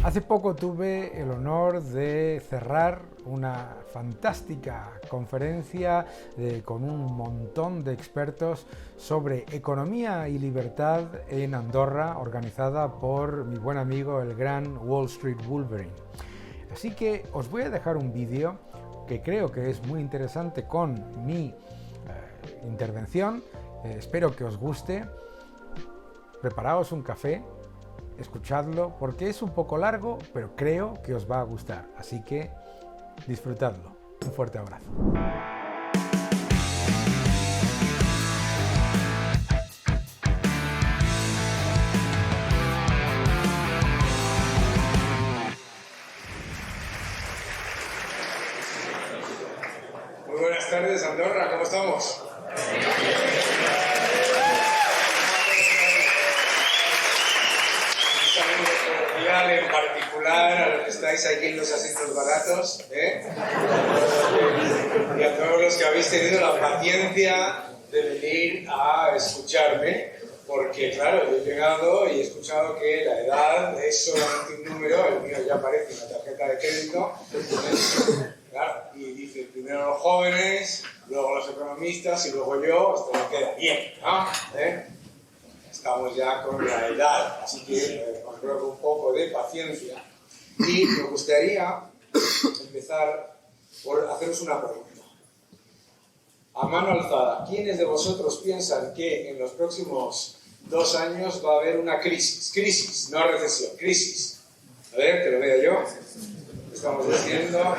Hace poco tuve el honor de cerrar una fantástica conferencia con un montón de expertos sobre economía y libertad en Andorra, organizada por mi buen amigo el gran Wall Street Wolverine. Así que os voy a dejar un vídeo que creo que es muy interesante con mi intervención. Espero que os guste. Preparaos un café, escuchadlo porque es un poco largo, pero creo que os va a gustar. Así que disfrutadlo. Un fuerte abrazo. Muy buenas tardes, Andorra, ¿cómo estamos? Un saludo cordial en particular a los que estáis aquí en los asientos baratos, y a todos los que habéis tenido la paciencia de venir a escucharme, porque claro, yo he llegado y he escuchado que la edad es solamente un número, el mío ya parece una tarjeta de crédito. Claro, y dice primero los jóvenes, luego los economistas y luego yo, esto no queda bien, ¿no? Estamos ya con la edad, así que os ruego un poco de paciencia. Y me gustaría empezar por haceros una pregunta. A mano alzada, ¿quiénes de vosotros piensan que en los próximos 2 años va a haber una crisis? Crisis, no recesión, crisis. A ver, que lo vea yo. Estamos diciendo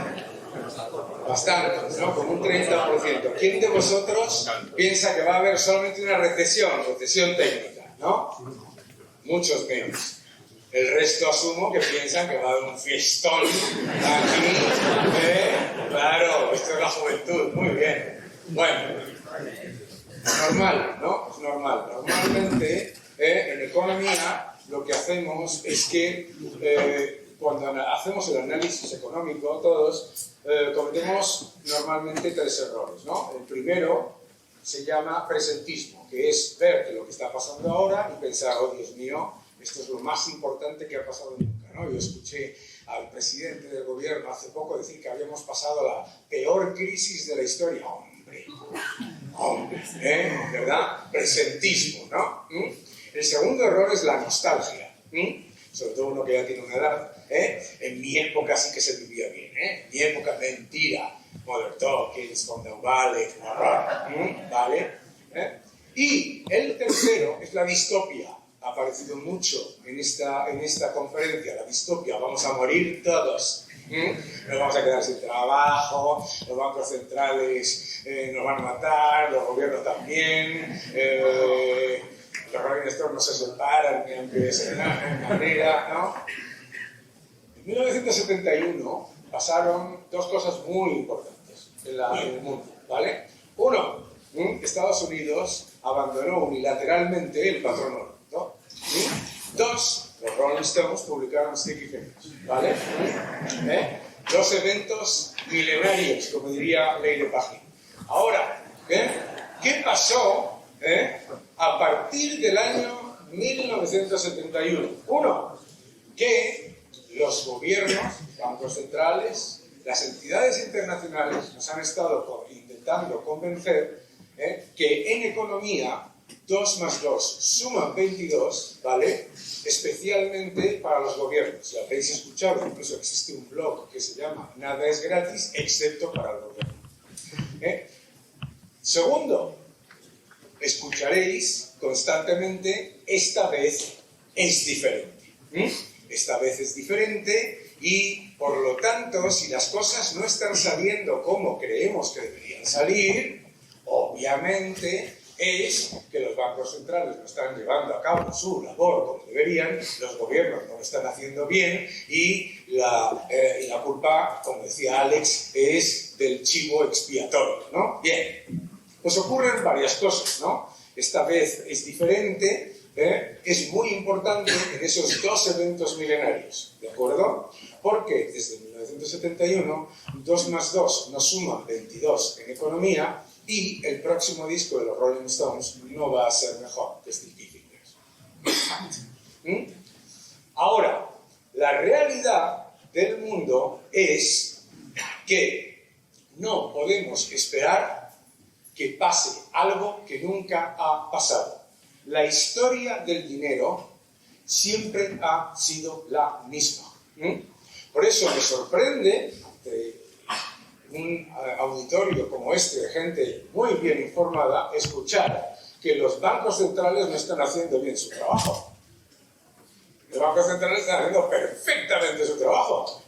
bastantes, ¿no? Como un 30%. ¿Quién de vosotros piensa que va a haber solamente una recesión técnica, ¿no? Muchos menos. El resto asumo que piensan que va a haber un fiestón aquí. Claro, esto es la juventud, muy bien. Bueno, normal, ¿no? Es normal. Normalmente, en economía, lo que hacemos es que cuando hacemos el análisis económico, todos cometemos normalmente 3 errores, ¿no? El primero se llama presentismo, que es ver que lo que está pasando ahora y pensar, oh Dios mío, esto es lo más importante que ha pasado nunca, ¿no? Yo escuché al presidente del gobierno hace poco decir que habíamos pasado la peor crisis de la historia. Hombre, ¿verdad? Presentismo, ¿no? El segundo error es la nostalgia, sobre todo uno que ya tiene una edad. En mi época sí que se vivía bien, en mi época mentira, Mother Talkings, Condon Valley, ¿vale? Y el tercero es la distopia. Ha aparecido mucho en esta conferencia, la distopia, vamos a morir todos. Nos vamos a quedar sin trabajo, los bancos centrales nos van a matar, los gobiernos también, los Rolling Stones no se separan ni aunque se den de manera, ¿no? En 1971 pasaron 2 cosas muy importantes en el mundo, ¿vale? Uno, Estados Unidos abandonó unilateralmente el patrón oro, ¿no? 2, los Rolling Stones publicaron Sticky Fingers, ¿vale? 2 eventos milenarios, como diría Leire Pagin. Ahora, ¿qué pasó a partir del año 1971? Uno, que los gobiernos, bancos centrales, las entidades internacionales nos han estado intentando convencer que en economía 2 más 2 suman 22, ¿vale? Especialmente para los gobiernos. Ya habréis escuchado, incluso existe un blog que se llama Nada es gratis, excepto para el gobierno. Segundo, escucharéis constantemente, esta vez es diferente. Esta vez es diferente y, por lo tanto, si las cosas no están saliendo como creemos que deberían salir, obviamente es que los bancos centrales no están llevando a cabo su labor como deberían, los gobiernos no lo están haciendo bien y la culpa, como decía Alex, es del chivo expiatorio, ¿no? Bien, pues ocurren varias cosas, ¿no? Esta vez es diferente, es muy importante en esos 2 eventos milenarios, ¿de acuerdo? Porque desde 1971, 2 más 2 nos suma 22 en economía y el próximo disco de los Rolling Stones no va a ser mejor que Sticky Fingers. Ahora, La realidad del mundo es que no podemos esperar que pase algo que nunca ha pasado. La historia del dinero siempre ha sido la misma. Por eso me sorprende un auditorio como este, de gente muy bien informada, escuchar que los bancos centrales no están haciendo bien su trabajo. Los bancos centrales están haciendo perfectamente su trabajo.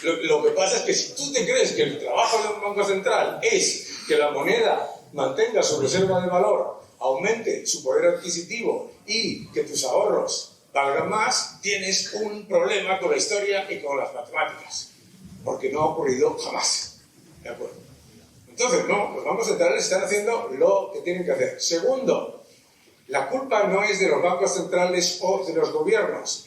Lo que pasa es que si tú te crees que el trabajo de un banco central es que la moneda mantenga su reserva de valor, aumente su poder adquisitivo y que tus ahorros valgan más, tienes un problema con la historia y con las matemáticas. Porque no ha ocurrido jamás. ¿De acuerdo? Entonces, no, los bancos centrales están haciendo lo que tienen que hacer. Segundo, la culpa no es de los bancos centrales o de los gobiernos.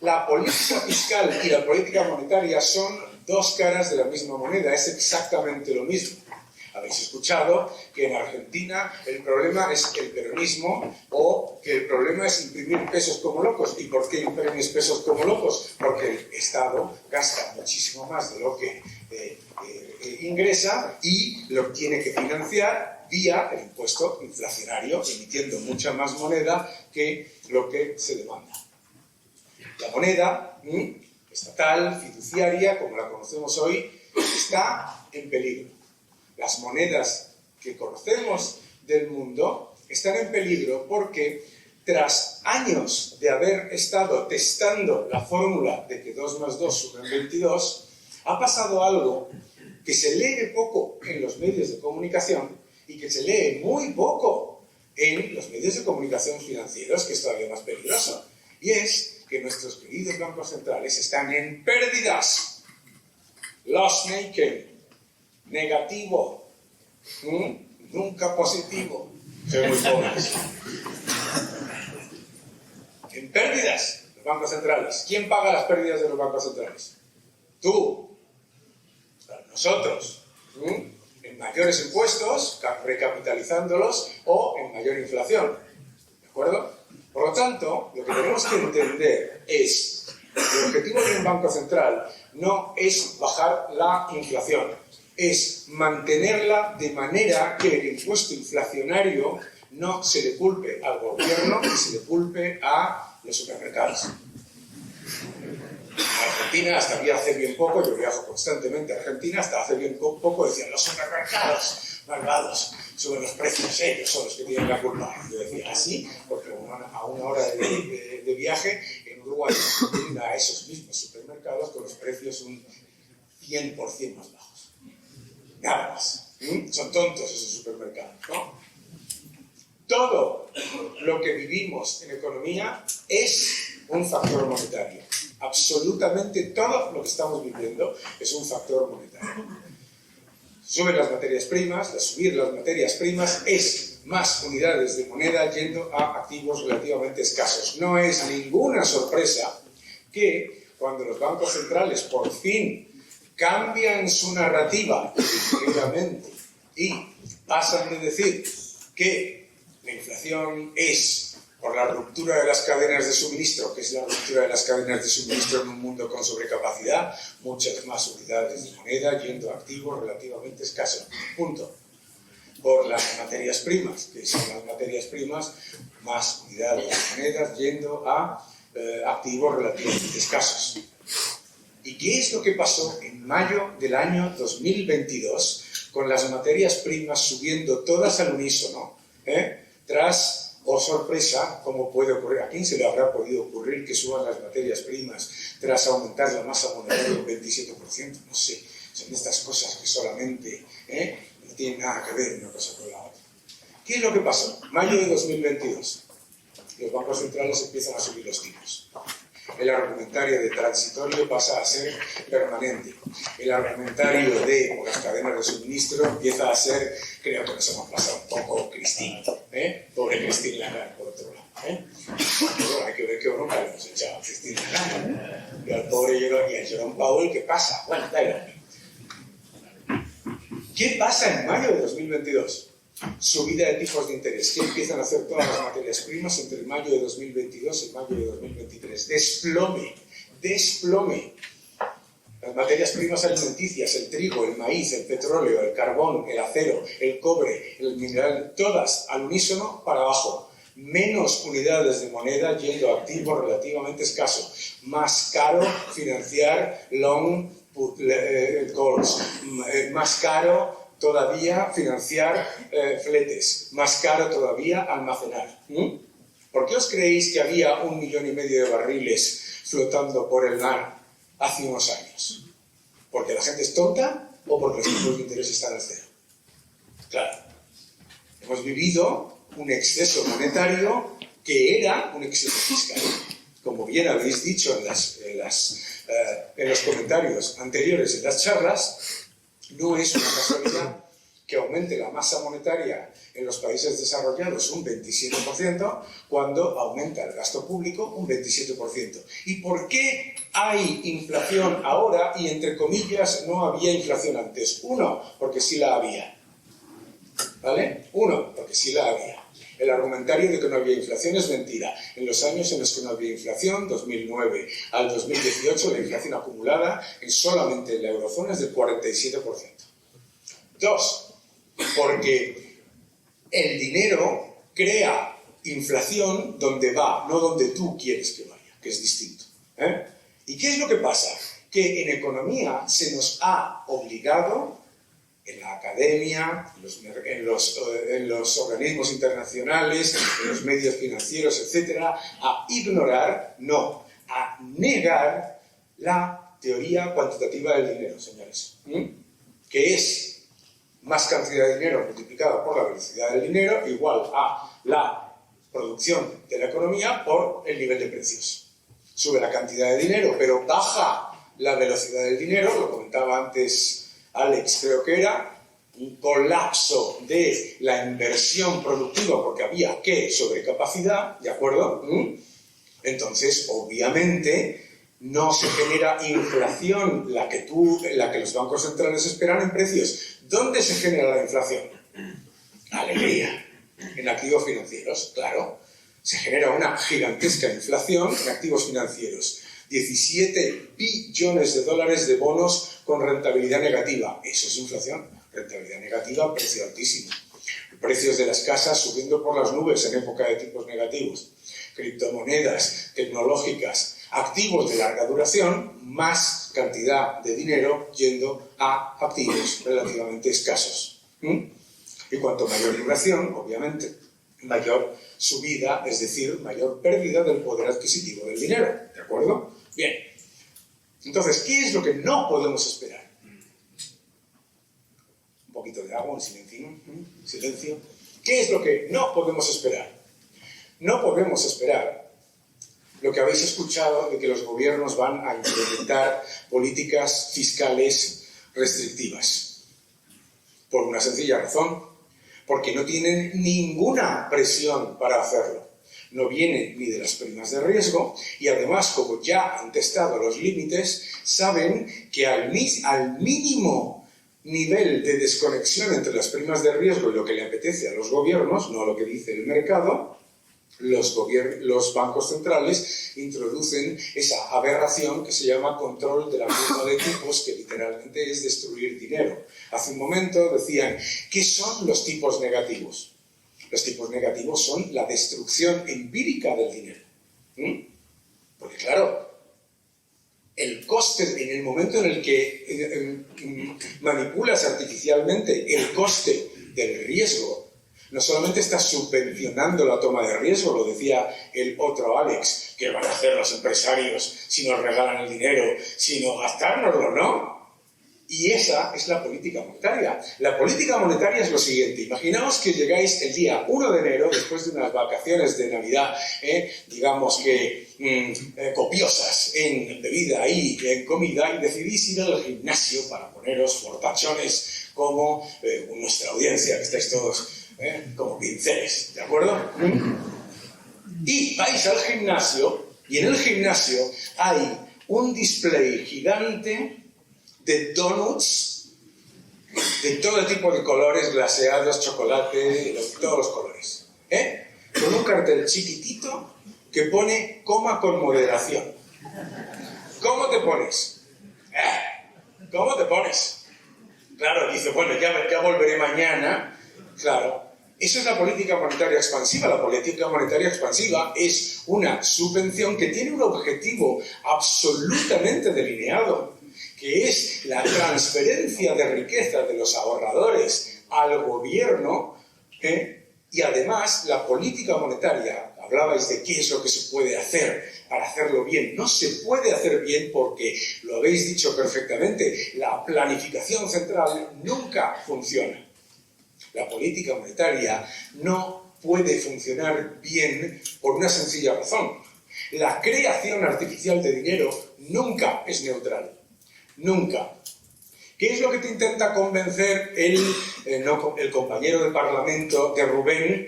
La política fiscal y la política monetaria son dos caras de la misma moneda, es exactamente lo mismo. Habéis escuchado que en Argentina el problema es el peronismo o que el problema es imprimir pesos como locos. ¿Y por qué imprimes pesos como locos? Porque el Estado gasta muchísimo más de lo que ingresa y lo tiene que financiar vía el impuesto inflacionario, emitiendo mucha más moneda que lo que se demanda. La moneda estatal, fiduciaria, como la conocemos hoy, está en peligro. Las monedas que conocemos del mundo están en peligro porque tras años de haber estado testando la fórmula de que 2 más 2 sumen 22, ha pasado algo que se lee poco en los medios de comunicación y que se lee muy poco en los medios de comunicación financieros, que es todavía más peligroso. Y es que nuestros queridos bancos centrales están en pérdidas. Loss-making. Negativo, nunca positivo. Soy muy pobres. En pérdidas, los bancos centrales. ¿Quién paga las pérdidas de los bancos centrales? Tú. Nosotros. En mayores impuestos, recapitalizándolos, o en mayor inflación. ¿De acuerdo? Por lo tanto, lo que tenemos que entender es que el objetivo de un banco central no es bajar la inflación, es mantenerla de manera que el impuesto inflacionario no se le culpe al gobierno y se le culpe a los supermercados. En Argentina, hasta hace bien poco, yo viajo constantemente a Argentina, hasta hace bien poco decían los supermercados malvados suben los precios, ellos son los que tienen la culpa. Yo decía así, porque a una hora de viaje en Uruguay tienen a esos mismos supermercados con los precios un 100% más bajos. Nada más. Son tontos esos supermercados, ¿no? Todo lo que vivimos en economía es un factor monetario. Absolutamente todo lo que estamos viviendo es un factor monetario. Suben las materias primas, subir las materias primas es más unidades de moneda yendo a activos relativamente escasos. No es ninguna sorpresa que cuando los bancos centrales por fin cambian su narrativa definitivamente y pasan de decir que la inflación es por la ruptura de las cadenas de suministro, que es la ruptura de las cadenas de suministro en un mundo con sobrecapacidad, muchas más unidades de moneda yendo a activos relativamente escasos. Punto. Por las materias primas, que son las materias primas, más unidades de monedas yendo a activos relativamente escasos. ¿Y qué es lo que pasó en mayo del año 2022 con las materias primas subiendo todas al unísono? Tras, oh sorpresa, ¿cómo puede ocurrir? ¿A quién se le habrá podido ocurrir que suban las materias primas tras aumentar la masa monetaria un 27%? No sé, son estas cosas que solamente no tienen nada que ver una cosa con la otra. ¿Qué es lo que pasó? Mayo de 2022. Los bancos centrales empiezan a subir los tipos. El argumentario de transitorio pasa a ser permanente. El argumentario de las cadenas de suministro empieza a ser, creo que nos hemos pasado un poco, Cristina. Pobre Cristina Lagarde, por otro lado. Pero hay que ver qué bronca le hemos echado a Cristina Lagarde. Y al pobre Jerome Powell, ¿qué pasa? Bueno, da igual. ¿Qué pasa en mayo de 2022? Subida de tipos de interés. ¿Qué empiezan a hacer todas las materias primas entre mayo de 2022 y mayo de 2023? Desplome. Desplome. Las materias primas alimenticias, el trigo, el maíz, el petróleo, el carbón, el acero, el cobre, el mineral, todas al unísono para abajo. Menos unidades de moneda yendo a activos relativamente escasos. Más caro financiar long calls. Más caro todavía financiar fletes. Más caro todavía almacenar. ¿Por qué os creéis que había 1,5 millones de barriles flotando por el mar hace unos años? ¿Porque la gente es tonta o porque los tipos de interés están al cero? Claro, hemos vivido un exceso monetario que era un exceso fiscal. Como bien habéis dicho en los comentarios anteriores en las charlas, no es una casualidad que aumente la masa monetaria en los países desarrollados un 27% cuando aumenta el gasto público un 27%. ¿Y por qué hay inflación ahora y, entre comillas, no había inflación antes? Uno, porque sí la había. ¿Vale? Uno, porque sí la había. El argumentario de que no había inflación es mentira. En los años en los que no había inflación, 2009 al 2018, la inflación acumulada en solamente la eurozona es del 47%. Dos, porque el dinero crea inflación donde va, no donde tú quieres que vaya, que es distinto. ¿Y qué es lo que pasa? Que en economía se nos ha obligado, en la academia, en los organismos internacionales, en los medios financieros, etc., a ignorar, no, a negar la teoría cuantitativa del dinero, señores. Que es más cantidad de dinero multiplicada por la velocidad del dinero igual a la producción de la economía por el nivel de precios. Sube la cantidad de dinero, pero baja la velocidad del dinero, lo comentaba antes Alex, creo que era, un colapso de la inversión productiva porque había sobrecapacidad, ¿de acuerdo? Entonces, obviamente, no se genera inflación, la que los bancos centrales esperan en precios. ¿Dónde se genera la inflación? Alegría. En activos financieros, claro. Se genera una gigantesca inflación en activos financieros. 17 billones de dólares de bonos con rentabilidad negativa. Eso es inflación. Rentabilidad negativa, precio altísimo. Precios de las casas subiendo por las nubes en época de tipos negativos. Criptomonedas, tecnológicas, activos de larga duración, más cantidad de dinero yendo a activos relativamente escasos. Y cuanto mayor duración, obviamente, mayor subida, es decir, mayor pérdida del poder adquisitivo del dinero. ¿De acuerdo? Bien. Entonces, ¿qué es lo que no podemos esperar? Un poquito de agua, un silencio. ¿Qué es lo que no podemos esperar? No podemos esperar lo que habéis escuchado de que los gobiernos van a implementar políticas fiscales restrictivas. Por una sencilla razón, porque no tienen ninguna presión para hacerlo. No viene ni de las primas de riesgo y además, como ya han testado los límites, saben que al mínimo nivel de desconexión entre las primas de riesgo y lo que le apetece a los gobiernos, no lo que dice el mercado, los bancos centrales introducen esa aberración que se llama control de la curva de tipos, que literalmente es destruir dinero. Hace un momento decían, ¿qué son los tipos negativos? Los tipos negativos son la destrucción empírica del dinero. Porque claro, el coste, en el momento en el que manipulas artificialmente el coste del riesgo, no solamente estás subvencionando la toma de riesgo, lo decía el otro Alex, ¿qué van a hacer los empresarios si nos regalan el dinero, sino gastárnoslo, ¿no? Y esa es la política monetaria. La política monetaria es lo siguiente. Imaginaos que llegáis el día 1 de enero, después de unas vacaciones de Navidad, digamos que copiosas en bebida y en comida, y decidís ir al gimnasio para poneros fortachones como nuestra audiencia, que estáis todos como pinceles, ¿de acuerdo? Y vais al gimnasio, y en el gimnasio hay un display gigante de donuts de todo tipo de colores, glaseados, chocolate, de todos los colores. Con un cartel chiquitito que pone coma con moderación. ¿Cómo te pones? ¿Cómo te pones? Claro, dice, bueno, ya volveré mañana. Claro, eso es la política monetaria expansiva. La política monetaria expansiva es una subvención que tiene un objetivo absolutamente delineado, que es la transferencia de riqueza de los ahorradores al gobierno, y además la política monetaria, hablabais de qué es lo que se puede hacer para hacerlo bien. No se puede hacer bien porque, lo habéis dicho perfectamente, la planificación central nunca funciona. La política monetaria no puede funcionar bien por una sencilla razón. La creación artificial de dinero nunca es neutral. Nunca. ¿Qué es lo que te intenta convencer el compañero de parlamento de Rubén,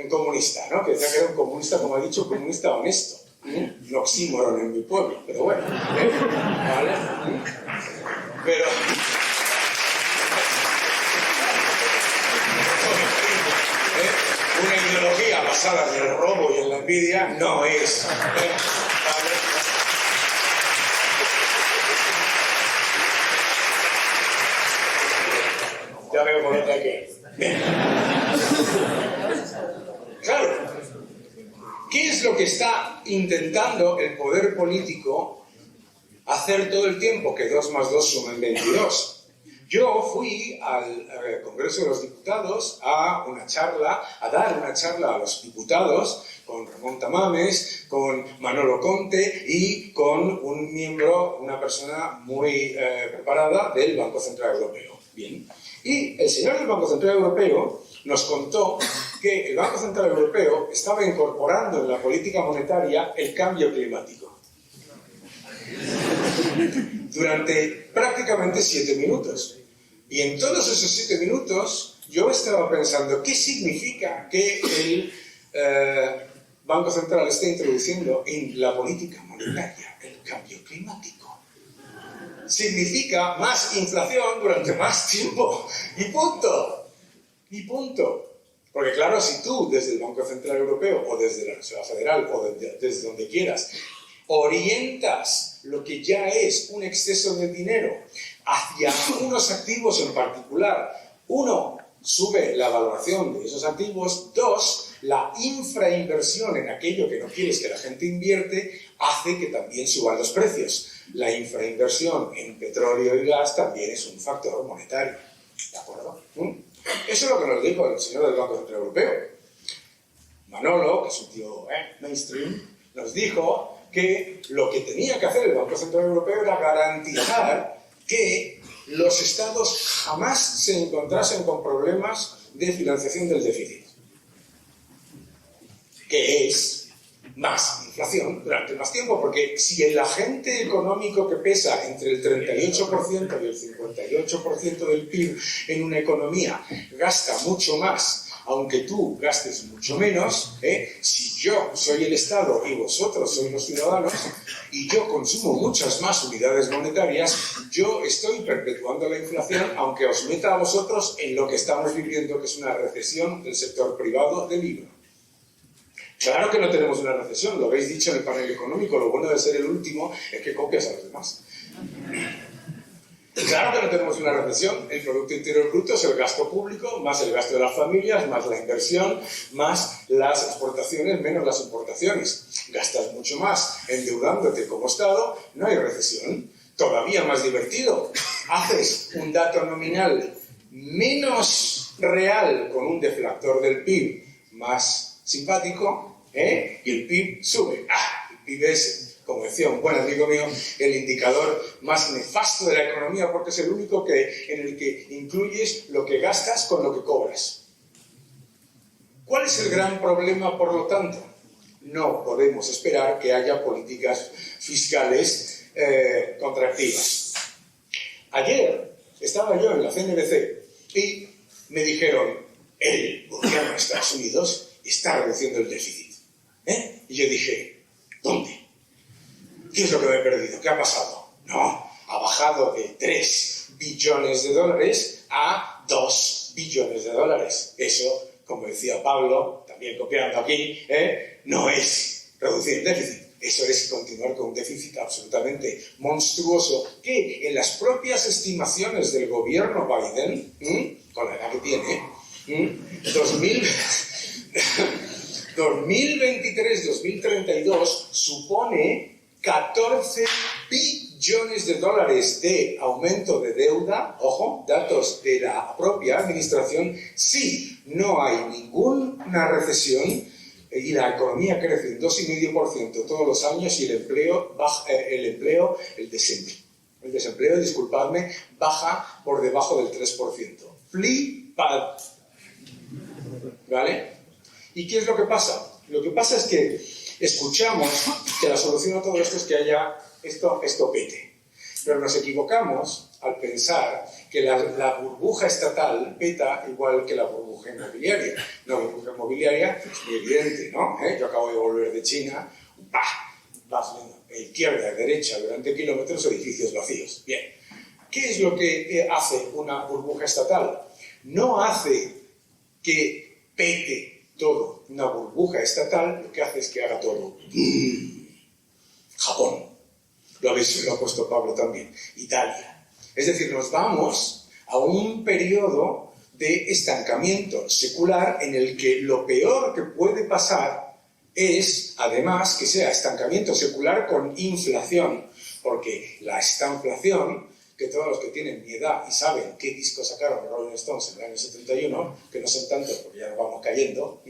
un comunista, ¿no? Que decía que era un comunista, como ha dicho, comunista honesto. Un oxímoron en mi pueblo, pero bueno. ¿Vale? Pero... una ideología basada en el robo y en la envidia no es. ¿Vale? Ya veo por dónde hay que ir. Claro. ¿Qué es lo que está intentando el poder político hacer todo el tiempo? Que 2 más 2 sumen 22. Yo fui al Congreso de los Diputados a dar una charla a los diputados con Ramón Tamames, con Manolo Conte y con un miembro, una persona muy preparada del Banco Central Europeo. Bien. Y el señor del Banco Central Europeo nos contó que el Banco Central Europeo estaba incorporando en la política monetaria el cambio climático. Durante prácticamente 7 minutos. Y en todos esos 7 minutos yo estaba pensando, ¿qué significa que el Banco Central esté introduciendo en la política monetaria el cambio climático? Significa más inflación durante más tiempo. Y punto. Y punto. Porque claro, si tú desde el Banco Central Europeo o desde la Reserva Federal o desde donde quieras orientas lo que ya es un exceso de dinero hacia unos activos en particular, 1, sube la valoración de esos activos, 2, la infrainversión en aquello que no quieres que la gente invierte hace que también suban los precios. La infrainversión en petróleo y gas también es un factor monetario. ¿De acuerdo? Eso es lo que nos dijo el señor del Banco Central Europeo. Manolo, que es un tío mainstream, nos dijo que lo que tenía que hacer el Banco Central Europeo era garantizar que los estados jamás se encontrasen con problemas de financiación del déficit, que es más inflación durante más tiempo, porque si el agente económico que pesa entre el 38% y el 58% del PIB en una economía gasta mucho más, aunque tú gastes mucho menos, si yo soy el Estado y vosotros sois los ciudadanos, y yo consumo muchas más unidades monetarias, yo estoy perpetuando la inflación, aunque os meta a vosotros en lo que estamos viviendo, que es una recesión del sector privado del libro. Claro que no tenemos una recesión, lo habéis dicho en el panel económico, lo bueno de ser el último es que copias a los demás. Claro que no tenemos una recesión, el Producto Interior Bruto es el gasto público, más el gasto de las familias, más la inversión, más las exportaciones, menos las importaciones. Gastas mucho más endeudándote como Estado, no hay recesión. Todavía más divertido, haces un dato nominal menos real con un deflactor del PIB más simpático, y el PIB sube. El PIB es, como decía un buen amigo mío, el indicador más nefasto de la economía porque es el único en el que incluyes lo que gastas con lo que cobras. ¿Cuál es el gran problema, por lo tanto? No podemos esperar que haya políticas fiscales contractivas. Ayer estaba yo en la CNBC y me dijeron, el gobierno de Estados Unidos está reduciendo el déficit. Y yo dije, ¿dónde? ¿Qué es lo que me he perdido? ¿Qué ha pasado? No, ha bajado de 3 billones de dólares a 2 billones de dólares. Eso, como decía Pablo, también copiando aquí, no es reducir el déficit. Eso es continuar con un déficit absolutamente monstruoso que en las propias estimaciones del gobierno Biden, con la edad que tiene, 2023-2032 supone 14 billones de dólares de aumento de deuda, ojo, datos de la propia administración, si no hay ninguna recesión y la economía crece en 2,5% todos los años y el desempleo, disculpadme, baja por debajo del 3%. Flipad. ¿Vale? ¿Y qué es lo que pasa? Lo que pasa es que escuchamos que la solución a todo esto es que haya esto pete. Pero nos equivocamos al pensar que la burbuja estatal peta igual que la burbuja inmobiliaria. La burbuja inmobiliaria es muy evidente, ¿no? Yo acabo de volver de China, vas viendo izquierda, derecha, durante kilómetros, edificios vacíos. Bien. ¿Qué es lo que hace una burbuja estatal? No hace que pete todo. Una burbuja estatal lo que hace es que haga todo. Japón. Lo ha puesto Pablo también. Italia. Es decir, nos vamos a un periodo de estancamiento secular en el que lo peor que puede pasar es, además, que sea estancamiento secular con inflación. Porque la estanflación, que todos los que tienen mi edad y saben qué disco sacaron los Rolling Stones en el año 71, que no son tantos porque ya nos vamos cayendo,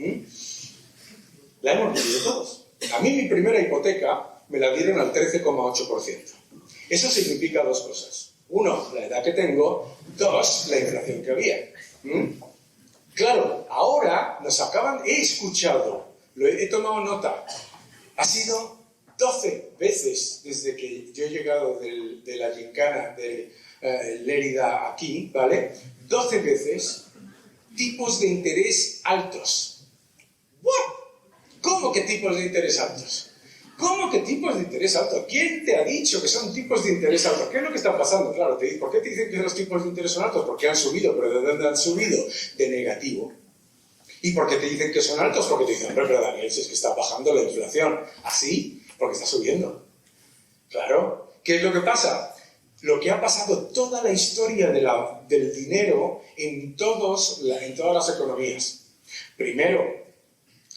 la hemos vivido todos. A mí mi primera hipoteca me la dieron al 13,8%. Eso significa dos cosas. Uno, la edad que tengo. Dos, la inflación que había. Claro, ahora he escuchado, he tomado nota. Ha sido 12 veces desde que yo he llegado de la gincana de Lérida aquí, ¿vale? 12 veces tipos de interés altos. ¿What? ¿Cómo que tipos de interés altos? ¿Cómo que tipos de interés altos? ¿Quién te ha dicho que son tipos de interés altos? ¿Qué es lo que está pasando? Claro, ¿por qué te dicen que los tipos de interés son altos? Porque han subido, pero ¿de dónde han subido? De negativo. ¿Y por qué te dicen que son altos? Porque te dicen, hombre, pero Daniel, si es que está bajando la inflación. ¿Así? Porque está subiendo. Claro. ¿Qué es lo que pasa? Lo que ha pasado toda la historia del dinero en todas las economías. Primero,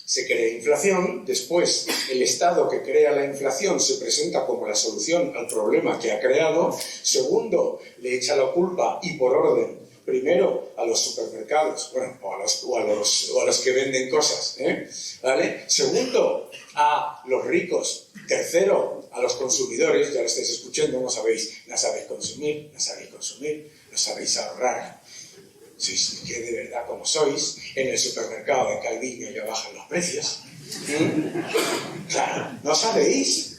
se crea inflación, después el Estado que crea la inflación se presenta como la solución al problema que ha creado. Segundo, le echa la culpa y por orden, primero a los supermercados, bueno, o a los que venden cosas, ¿vale? Segundo, a los ricos. Tercero, a los consumidores, ya lo estáis escuchando, no sabéis consumir, no sabéis ahorrar. Sois que de verdad como sois, en el supermercado de Calviño ya bajan los precios. Claro, ¿no sabéis?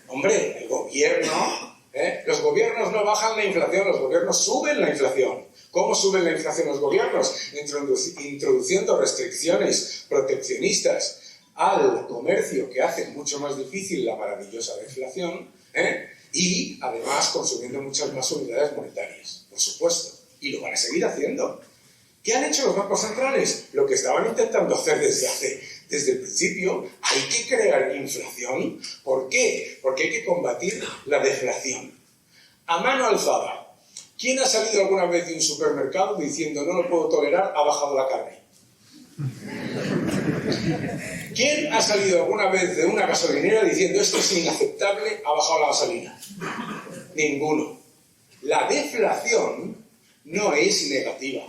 Hombre, el gobierno, los gobiernos no bajan la inflación, los gobiernos suben la inflación. ¿Cómo suben la inflación los gobiernos? Introduciendo restricciones proteccionistas al comercio que hacen mucho más difícil la maravillosa deflación, y además consumiendo muchas más unidades monetarias, por supuesto. Y lo van a seguir haciendo. ¿Qué han hecho los bancos centrales? Lo que estaban intentando hacer desde el principio. Hay que crear inflación. ¿Por qué? Porque hay que combatir la deflación. A mano alzada. ¿Quién ha salido alguna vez de un supermercado diciendo no lo puedo tolerar, ha bajado la carne? ¿Quién ha salido alguna vez de una gasolinera diciendo esto es inaceptable, ha bajado la gasolina? Ninguno. La deflación no es negativa.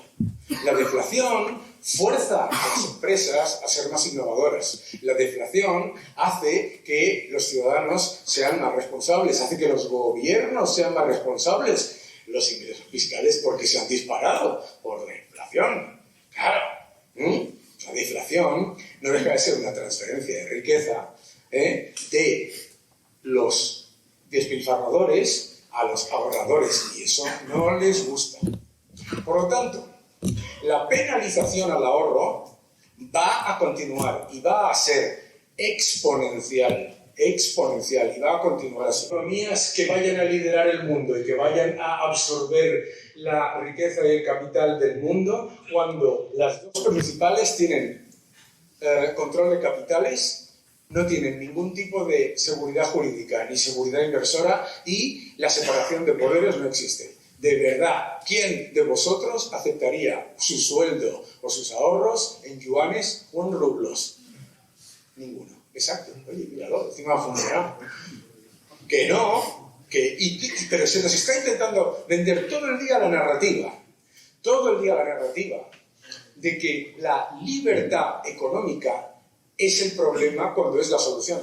La deflación fuerza a las empresas a ser más innovadoras. La deflación hace que los ciudadanos sean más responsables, hace que los gobiernos sean más responsables. Los ingresos fiscales porque se han disparado por la inflación. Claro. La deflación no deja de ser una transferencia de riqueza de los despilfarradores a los ahorradores y eso no les gusta. Por lo tanto, la penalización al ahorro va a continuar y va a ser exponencial. exponencial y va a continuar así. Economías que vayan a liderar el mundo y que vayan a absorber la riqueza y el capital del mundo, cuando las dos principales tienen control de capitales, no tienen ningún tipo de seguridad jurídica ni seguridad inversora y la separación de poderes no existe. De verdad, ¿quién de vosotros aceptaría su sueldo o sus ahorros en yuanes o en rublos? Ninguno. Exacto. Oye, míralo, encima ha funcionado. Que no, pero se nos está intentando vender todo el día la narrativa de que la libertad económica es el problema cuando es la solución.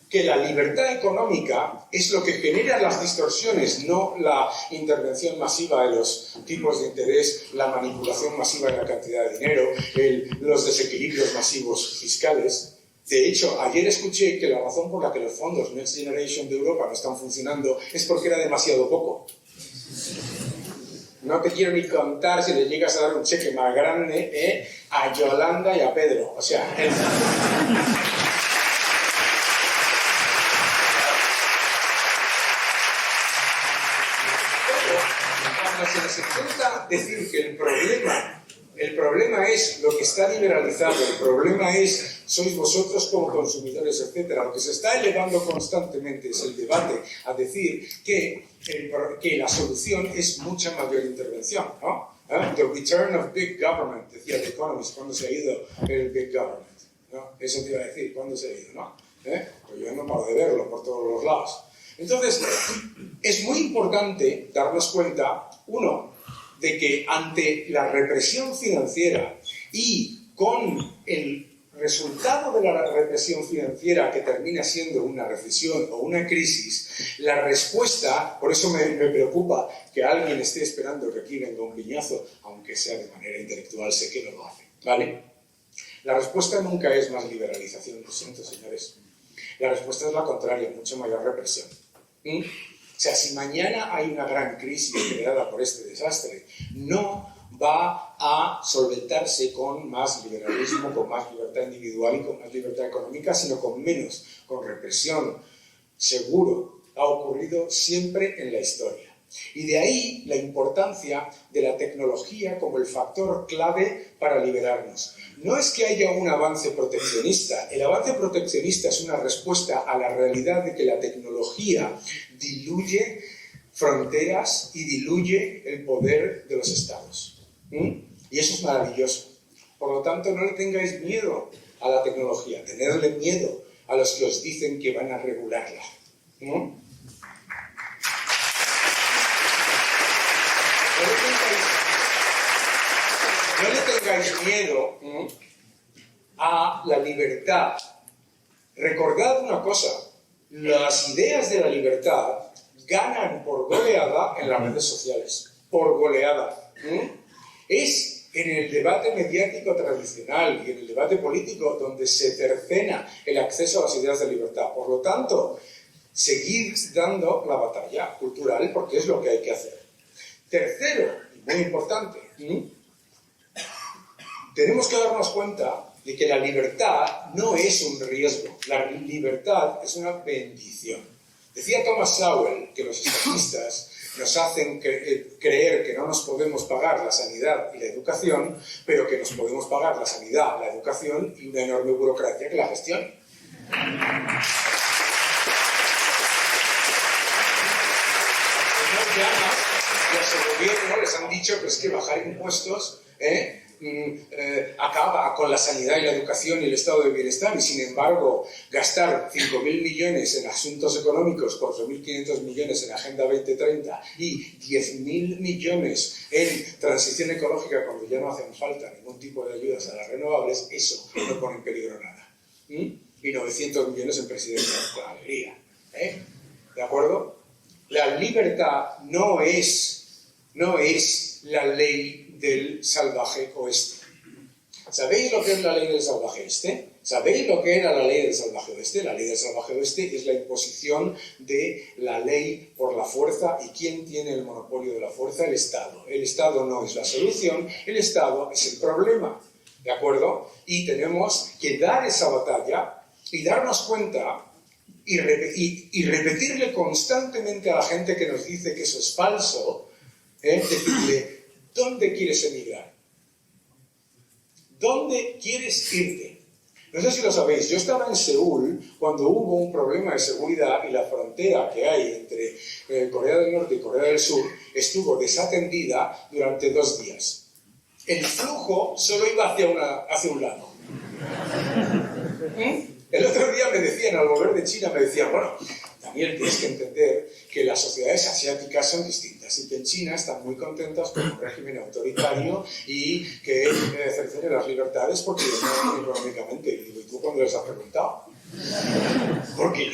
Que la libertad económica es lo que genera las distorsiones, no la intervención masiva de los tipos de interés, la manipulación masiva de la cantidad de dinero, los desequilibrios masivos fiscales. De hecho, ayer escuché que la razón por la que los fondos Next Generation de Europa no están funcionando es porque era demasiado poco. No te quiero ni contar si le llegas a dar un cheque más grande a Yolanda y a Pedro. O sea, cuando se nos intenta decir que el problema es lo que está liberalizado, el problema es sois vosotros como consumidores, etc. Lo que se está elevando constantemente es el debate a decir que la solución es mucha mayor intervención, ¿no? The return of big government, decía The Economist, ¿cuándo se ha ido el big government? ¿No? Eso te iba a decir, ¿cuándo se ha ido? ¿No? Pues yo no paro de verlo por todos los lados. Entonces, es muy importante darnos cuenta, uno, de que ante la represión financiera y con el resultado de la represión financiera que termina siendo una recesión o una crisis, la respuesta, por eso me preocupa que alguien esté esperando que aquí venga un piñazo, aunque sea de manera intelectual, sé que no lo hace, ¿vale? La respuesta nunca es más liberalización, lo siento, señores. La respuesta es la contraria, mucho mayor represión. O sea, si mañana hay una gran crisis creada por este desastre, no va a solventarse con más liberalismo, con más libertad individual y con más libertad económica, sino con menos, con represión. Seguro, ha ocurrido siempre en la historia. Y de ahí la importancia de la tecnología como el factor clave para liberarnos. No es que haya un avance proteccionista. El avance proteccionista es una respuesta a la realidad de que la tecnología diluye fronteras y diluye el poder de los estados. Y eso es maravilloso. Por lo tanto, no le tengáis miedo a la tecnología, tenedle miedo a los que os dicen que van a regularla. No le tengáis miedo a la libertad. Recordad una cosa, las ideas de la libertad ganan por goleada en las redes sociales, por goleada. Es en el debate mediático tradicional y en el debate político donde se cercena el acceso a las ideas de libertad. Por lo tanto, seguir dando la batalla cultural porque es lo que hay que hacer. Tercero, y muy importante, tenemos que darnos cuenta de que la libertad no es un riesgo, la libertad es una bendición. Decía Thomas Sowell que los estatistas nos hacen creer que no nos podemos pagar la sanidad y la educación, pero que nos podemos pagar la sanidad, la educación y una enorme burocracia que la gestiona. Los gobiernos les han dicho que es que bajar impuestos acaba con la sanidad y la educación y el estado de bienestar, y sin embargo gastar 5.000 millones en asuntos económicos, 4.500 millones en Agenda 2030 y 10.000 millones en transición ecológica cuando ya no hacen falta ningún tipo de ayudas a las renovables, eso no pone en peligro nada. Y 900 millones en presidencia, con alegría. ¿De acuerdo? La libertad no es la ley del salvaje oeste. ¿Sabéis lo que es la ley del salvaje oeste? ¿Sabéis lo que era la ley del salvaje oeste? La ley del salvaje oeste es la imposición de la ley por la fuerza. ¿Y quién tiene el monopolio de la fuerza? El Estado. El Estado no es la solución, el Estado es el problema. ¿De acuerdo? Y tenemos que dar esa batalla y darnos cuenta y repetirle constantemente a la gente que nos dice que eso es falso, decirle, ¿dónde quieres emigrar? ¿Dónde quieres irte? No sé si lo sabéis, yo estaba en Seúl cuando hubo un problema de seguridad y la frontera que hay entre Corea del Norte y Corea del Sur estuvo desatendida durante 2 días. El flujo solo iba hacia un lado. El otro día me decían, al volver de China, me decían, bueno, también tienes que entender que las sociedades asiáticas son distintas y que en China están muy contentas con un régimen autoritario y que cercene las libertades porque no económicamente. Y digo, ¿y tú cuándo les has preguntado? Porque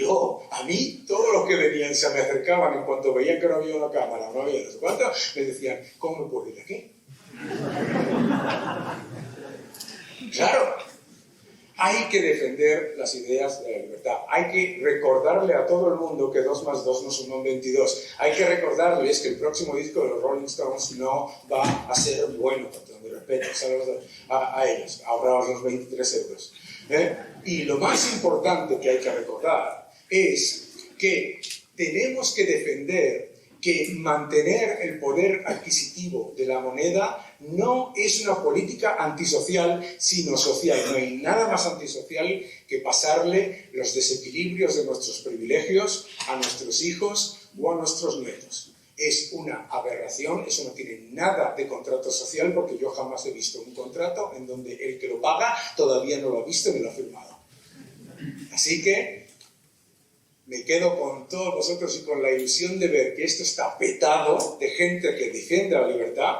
a mí, todos los que venían se me acercaban en cuanto veían que no había una cámara, no había no sé cuánto, me decían, ¿cómo me puedo ir de aquí? Claro, hay que defender las ideas de la libertad. Hay que recordarle a todo el mundo que 2 más 2 no suman 22. Hay que recordarles que el próximo disco de los Rolling Stones no va a ser bueno, con todo mi respeto, a ellos, ahorraos los 23 euros. Y lo más importante que hay que recordar es que tenemos que defender que mantener el poder adquisitivo de la moneda no es una política antisocial, sino social. No hay nada más antisocial que pasarle los desequilibrios de nuestros privilegios a nuestros hijos o a nuestros nietos. Es una aberración, eso no tiene nada de contrato social, porque yo jamás he visto un contrato en donde el que lo paga todavía no lo ha visto ni lo ha firmado. Así que me quedo con todos vosotros y con la ilusión de ver que esto está petado de gente que defiende la libertad.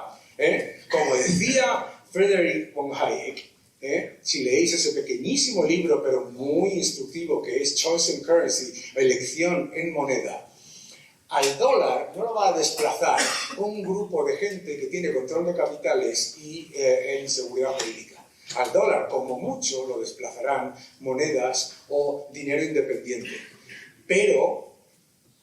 Como decía Friedrich von Hayek, si leéis ese pequeñísimo libro, pero muy instructivo, que es Choice in Currency, elección en moneda, al dólar no lo va a desplazar un grupo de gente que tiene control de capitales y inseguridad jurídica. Al dólar, como mucho, lo desplazarán monedas o dinero independiente. Pero,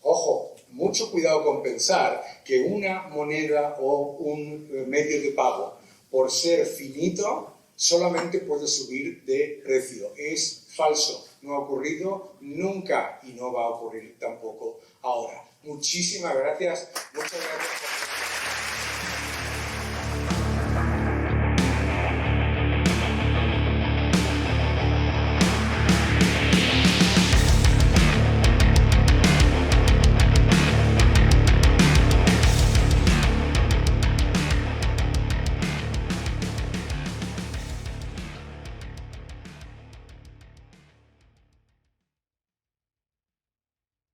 ojo, mucho cuidado con pensar que una moneda o un medio de pago, por ser finito, solamente puede subir de precio. Es falso, no ha ocurrido nunca y no va a ocurrir tampoco ahora. Muchísimas gracias, muchas gracias por...